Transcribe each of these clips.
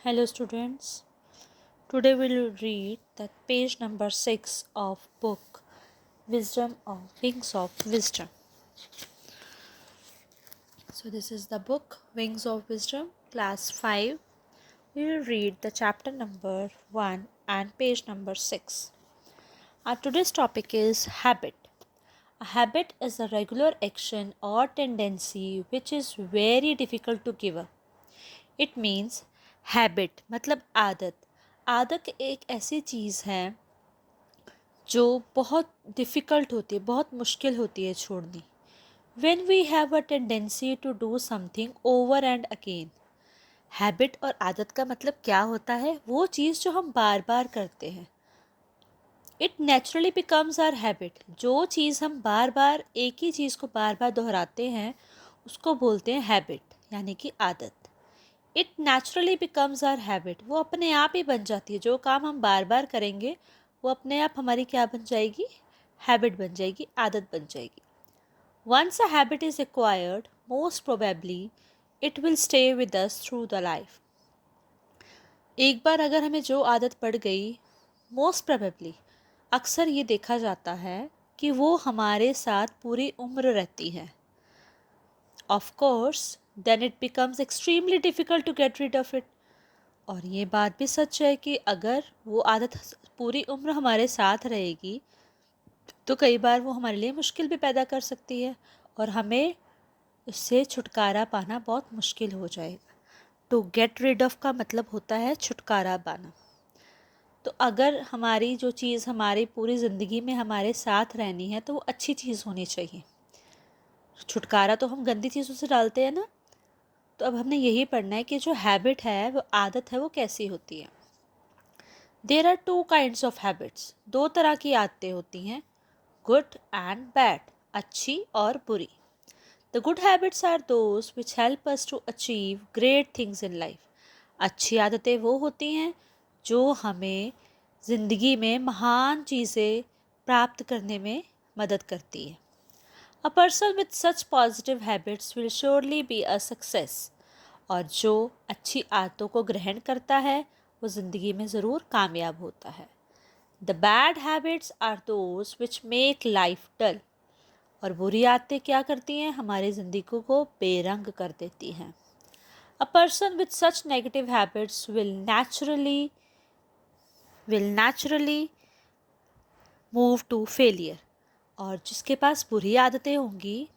Hello students. Today we will read the page number 6 of book Wisdom of Wings of Wisdom. So this is the book Wings of Wisdom, class 5. We will read the chapter number 1 and page number 6. Our today's topic is habit. A habit is a regular action or tendency which is very difficult to give up. It means habit मतलब आदत एक ऐसी चीज़ है जो बहुत difficult होती है, बहुत मुश्किल होती है छोड़नी. When we have a tendency to do something over and again. Habit और आदत का मतलब क्या होता है? वो चीज़ जो हम बार बार करते हैं. It naturally becomes our habit. जो चीज़ हम बार बार एक ही चीज़ को बार बार दोहराते हैं उसको बोलते हैं हैबिट, यानी कि आदत. It naturally becomes our habit. वो अपने आप ही बन जाती है. जो काम हम बार बार करेंगे वो अपने आप हमारी क्या बन जाएगी? हैबिट बन जाएगी, आदत बन जाएगी. Once a habit is acquired most probably it will stay with us through the life. एक बार अगर हमें जो आदत पड़ गई, मोस्ट प्रोबेबली अक्सर ये देखा जाता है कि वो हमारे साथ पूरी उम्र रहती है. Of course then it becomes extremely difficult to get rid of it. और ये बात भी सच है कि अगर वो आदत पूरी उम्र हमारे साथ रहेगी तो कई बार वो हमारे लिए मुश्किल भी पैदा कर सकती है और हमें उससे छुटकारा पाना बहुत मुश्किल हो जाएगा. टू गेट रिड ऑफ का मतलब होता है छुटकारा पाना. तो अगर हमारी जो चीज़ हमारी पूरी ज़िंदगी में हमारे साथ रहनी है तो वो अच्छी चीज़ होनी चाहिए. छुटकारा तो हम गंदी चीज़ों से डालते हैं ना. तो अब हमने यही पढ़ना है कि जो हैबिट है, वो आदत है, वो कैसी होती है. There are two kinds of habits. दो तरह की आदतें होती हैं, गुड एंड बैड, अच्छी और बुरी. The good habits are those which help us to achieve great things in life. अच्छी आदतें वो होती हैं जो हमें ज़िंदगी में महान चीज़ें प्राप्त करने में मदद करती है. A person with such positive habits will surely be a success. और जो अच्छी आदतों को ग्रहण करता है वो ज़िंदगी में ज़रूर कामयाब होता है. The bad habits are those which make life dull. और बुरी आदतें क्या करती हैं? हमारी ज़िंदगी को बेरंग कर देती हैं. A person with such negative habits will naturally move to failure. और जिसके पास बुरी आदतें होंगी,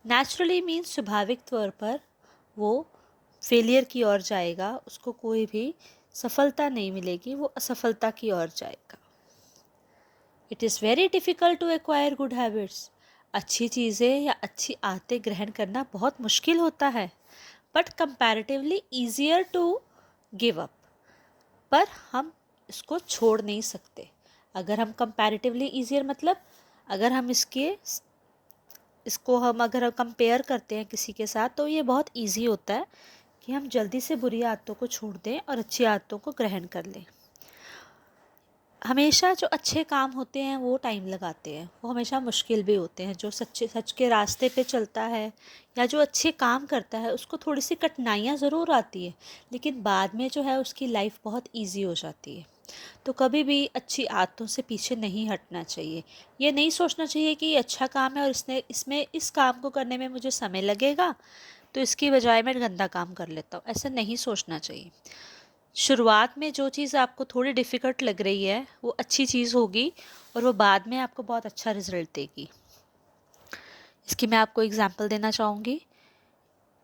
नेचुरली मीन्स स्वाभाविक तौर पर वो फेलियर की ओर जाएगा. उसको कोई भी सफलता नहीं मिलेगी, वो असफलता की ओर जाएगा. It is very difficult to acquire good habits. अच्छी चीज़ें या अच्छी आदतें ग्रहण करना बहुत मुश्किल होता है, but comparatively easier to give up. पर हम इसको छोड़ नहीं सकते. अगर हम कंपैरेटिवली ईजियर मतलब अगर हम अगर हम कंपेयर करते हैं किसी के साथ तो ये बहुत इजी होता है कि हम जल्दी से बुरी आदतों को छोड़ दें और अच्छी आदतों को ग्रहण कर लें. हमेशा जो अच्छे काम होते हैं वो टाइम लगाते हैं, वो हमेशा मुश्किल भी होते हैं. जो सच के रास्ते पे चलता है या जो अच्छे काम करता है उसको थोड़ी सी कठिनाइयाँ ज़रूर आती है, लेकिन बाद में जो है उसकी लाइफ बहुत ईजी हो जाती है. तो कभी भी अच्छी आदतों से पीछे नहीं हटना चाहिए. ये नहीं सोचना चाहिए कि ये अच्छा काम है और इस काम को करने में मुझे समय लगेगा तो इसकी बजाय मैं गंदा काम कर लेता हूँ. ऐसा नहीं सोचना चाहिए. शुरुआत में जो चीज़ आपको थोड़ी डिफ़िकल्ट लग रही है वो अच्छी चीज़ होगी और वो बाद में आपको बहुत अच्छा रिजल्ट देगी. इसकी मैं आपको एग्जांपल देना चाहूँगी.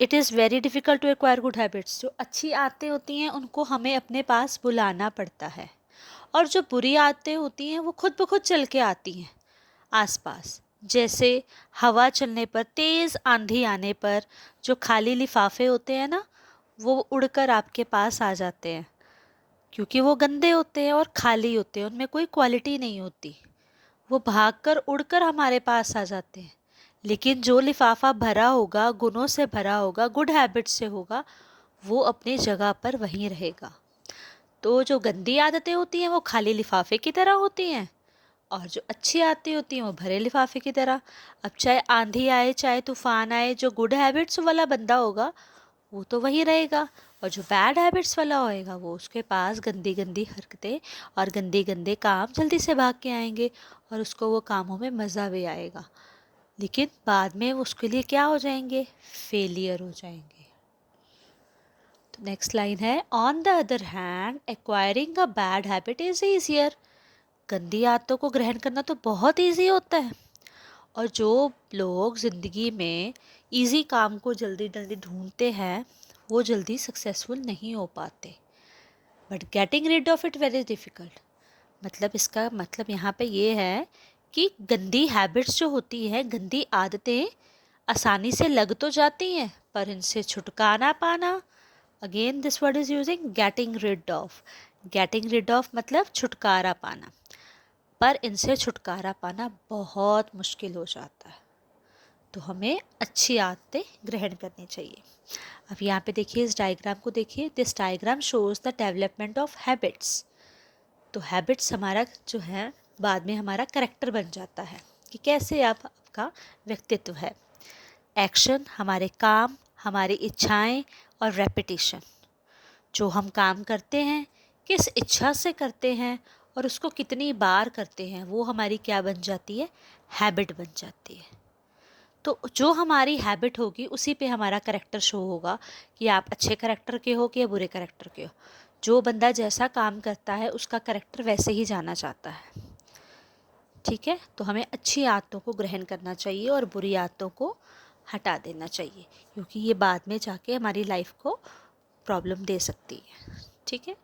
It is very difficult to acquire good habits. जो अच्छी आदतें होती हैं उनको हमें अपने पास बुलाना पड़ता है, और जो बुरी आदतें होती हैं वो खुद ब खुद चल के आती हैं आसपास. जैसे हवा चलने पर, तेज़ आंधी आने पर जो खाली लिफाफे होते हैं ना, वो उड़कर आपके पास आ जाते हैं क्योंकि वो गंदे होते हैं और खाली होते हैं, उनमें कोई क्वालिटी नहीं होती. वो भागकर उड़कर हमारे पास आ जाते हैं. लेकिन जो लिफाफा भरा होगा, गुणों से भरा होगा, गुड हैबिट से होगा, वो अपनी जगह पर वहीं रहेगा. तो जो गंदी आदतें होती हैं वो खाली लिफाफे की तरह होती हैं और जो अच्छी आदतें होती हैं वो भरे लिफाफे की तरह. अब चाहे आंधी आए, चाहे तूफान आए, जो गुड हैबिट्स वाला बंदा होगा वो तो वही रहेगा, और जो बैड हैबिट्स वाला होएगा वो उसके पास गंदी गंदी हरकतें और गंदे गंदे काम जल्दी से भाग के आएंगे, और उसको वो कामों में मज़ा भी आएगा, लेकिन बाद में उसके लिए क्या हो जाएंगे, फेलियर हो जाएंगे। तो नेक्स्ट लाइन है, on the other hand acquiring a bad habit is easier. गंदी आदतों को ग्रहण करना तो बहुत ईजी होता है, और जो लोग ज़िंदगी में इजी काम को जल्दी जल्दी ढूंढते हैं वो जल्दी सक्सेसफुल नहीं हो पाते, but getting rid of it very difficult. मतलब इसका मतलब यहाँ पे ये है कि गंदी हैबिट्स जो होती है, गंदी आदतें आसानी से लग तो जाती हैं, पर इनसे छुटकारा पाना, again this word is using getting rid of. Getting rid of मतलब छुटकारा पाना, पर इनसे छुटकारा पाना बहुत मुश्किल हो जाता है। तो हमें अच्छी आदतें ग्रहण करनी चाहिए। अब यहाँ पे देखिए, इस डायग्राम को देखिए, this diagram shows the development of habits. तो हैबिट्स हमारा जो है बाद में हमारा करेक्टर बन जाता है कि कैसे आपका व्यक्तित्व है। एक्शन हमारे काम, हमारी इच्छाएं और रेपिटेशन, जो हम काम करते हैं किस इच्छा से करते हैं और उसको कितनी बार करते हैं, वो हमारी क्या बन जाती है, हैबिट बन जाती है। तो जो हमारी हैबिट होगी उसी पे हमारा करेक्टर शो होगा कि आप अच्छे करेक्टर के हो कि या बुरे करेक्टर के हो। जो बंदा जैसा काम करता है उसका करेक्टर वैसे ही जाना चाहता है। ठीक है, तो हमें अच्छी आदतों को ग्रहण करना चाहिए और बुरी आदतों को हटा देना चाहिए, क्योंकि ये बाद में जाके हमारी लाइफ को प्रॉब्लम दे सकती है। ठीक है,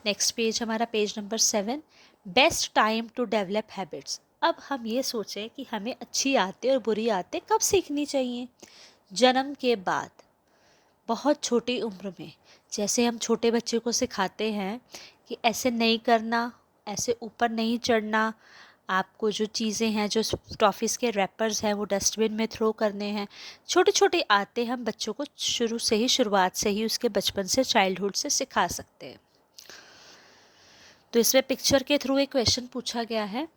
नेक्स्ट पेज हमारा page number 7, best time to develop habits. अब हम ये सोचें कि हमें अच्छी आदतें और बुरी आदतें कब सीखनी चाहिए। जन्म के बाद, बहुत छोटी उम्र में, जैसे हम छोटे बच्चे को सिखाते हैं कि ऐसे नहीं करना, ऐसे ऊपर नहीं चढ़ना, आपको जो चीज़ें हैं, जो टॉफ़ीज़ के रैपर्स हैं वो डस्टबिन में थ्रो करने हैं। छोटी छोटी आदतें हम बच्चों को शुरू से ही, शुरुआत से ही, उसके बचपन से, चाइल्डहुड से सिखा सकते हैं। तो इसमें पिक्चर के थ्रू एक क्वेश्चन पूछा गया है,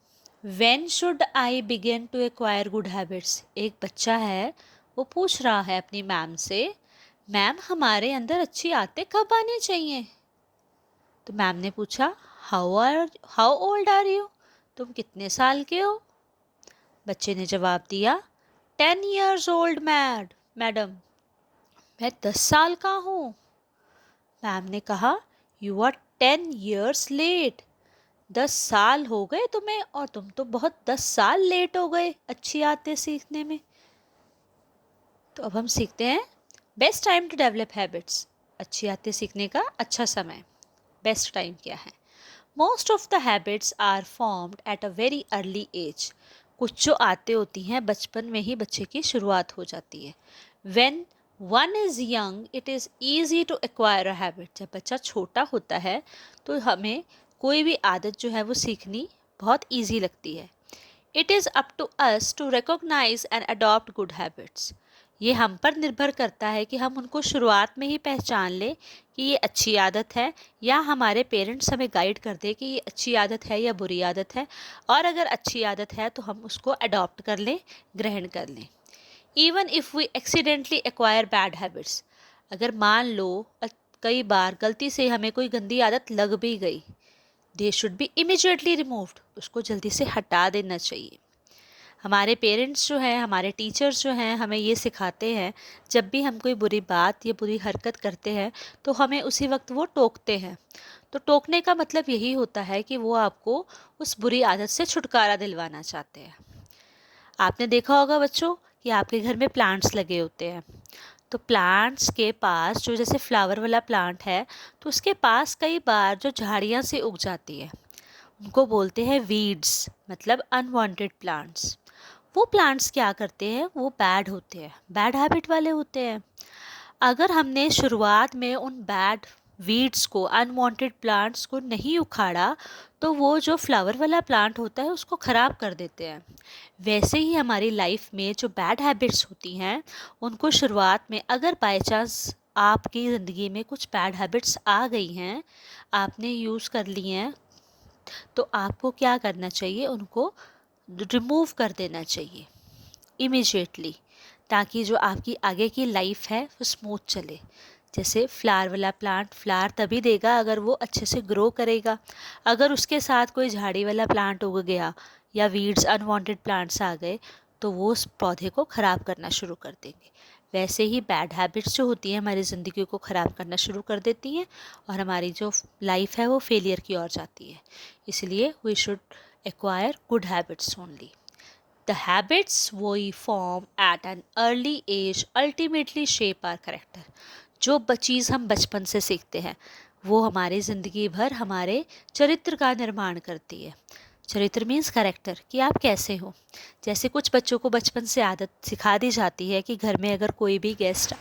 when should I begin to acquire good habits. एक बच्चा है, वो पूछ रहा है अपनी मैम से, मैम हमारे अंदर अच्छी आदतें कब आनी चाहिए। तो मैम ने पूछा, हाउ ओल्ड आर यू, तुम कितने साल के हो। बच्चे ने जवाब दिया, 10 years old मैडम, मैं 10 साल का हूँ। मैम ने कहा, यू आर 10 years लेट, 10 साल हो गए तुम्हें और तुम तो बहुत 10 साल लेट हो गए अच्छी आदतें सीखने में। तो अब हम सीखते हैं best time to develop habits. अच्छी आदतें सीखने का अच्छा समय, बेस्ट टाइम क्या है। Most of the habits are formed at a very early age. कुछ जो आदतें होती हैं बचपन में ही बच्चे की शुरुआत हो जाती है। When one is young it is easy to acquire a habit. जब बच्चा छोटा होता है तो हमें कोई भी आदत जो है वो सीखनी बहुत ईजी लगती है। It is up to us to recognise and adopt good habits. ये हम पर निर्भर करता है कि हम उनको शुरुआत में ही पहचान लें कि ये अच्छी आदत है, या हमारे पेरेंट्स हमें गाइड कर दे कि ये अच्छी आदत है या बुरी आदत है, और अगर अच्छी आदत है तो हम उसको अडॉप्ट कर लें, ग्रहण कर लें। Even if we accidentally acquire bad habits, अगर मान लो कई बार गलती से हमें कोई गंदी आदत लग भी गई, they should be immediately removed, उसको जल्दी से हटा देना चाहिए। हमारे पेरेंट्स जो हैं, हमारे टीचर्स जो हैं, हमें ये सिखाते हैं, जब भी हम कोई बुरी बात या बुरी हरकत करते हैं तो हमें उसी वक्त वो टोकते हैं। तो टोकने का मतलब यही होता है कि वो आपको उस बुरी आदत से छुटकारा दिलवाना चाहते हैं। आपने देखा होगा बच्चों कि आपके घर में प्लांट्स लगे होते हैं, तो प्लांट्स के पास जो, जैसे फ्लावर वाला प्लांट है, तो उसके पास कई बार जो झाड़ियाँ से उग जाती है उनको बोलते हैं वीड्स, मतलब अनवांटेड प्लांट्स। वो प्लांट्स क्या करते हैं, वो बैड होते हैं, बैड हैबिट वाले होते हैं। अगर हमने शुरुआत में उन बैड वीड्स को, अनवांटेड प्लांट्स को नहीं उखाड़ा तो वो जो फ्लावर वाला प्लांट होता है उसको ख़राब कर देते हैं। वैसे ही हमारी लाइफ में जो बैड हैबिट्स होती हैं उनको शुरुआत में, अगर बाय चांस आपकी ज़िंदगी में कुछ बैड हैबिट्स आ गई हैं, आपने यूज़ कर ली हैं, तो आपको क्या करना चाहिए, उनको रिमूव कर देना चाहिए इमीडिएटली, ताकि जो आपकी आगे की लाइफ है वो स्मूथ चले। जैसे फ्लावर वाला प्लांट फ्लावर तभी देगा अगर वो अच्छे से ग्रो करेगा। अगर उसके साथ कोई झाड़ी वाला प्लांट उग गया या वीड्स अनवांटेड प्लांट्स आ गए तो वो उस पौधे को ख़राब करना शुरू कर देंगे। वैसे ही बैड हैबिट्स जो होती हैं हमारी ज़िंदगी को ख़राब करना शुरू कर देती हैं और हमारी जो लाइफ है वो फेलियर की ओर जाती है। इसलिए we should acquire good habits only. The habits we form at an early age ultimately shape our character. जो चीज़ हम बचपन से सीखते हैं वो हमारी ज़िंदगी भर हमारे चरित्र का निर्माण करती है। चरित्र मीन्स कैरेक्टर, कि आप कैसे हो। जैसे कुछ बच्चों को बचपन से आदत सिखा दी जाती है कि घर में अगर कोई भी गेस्ट आए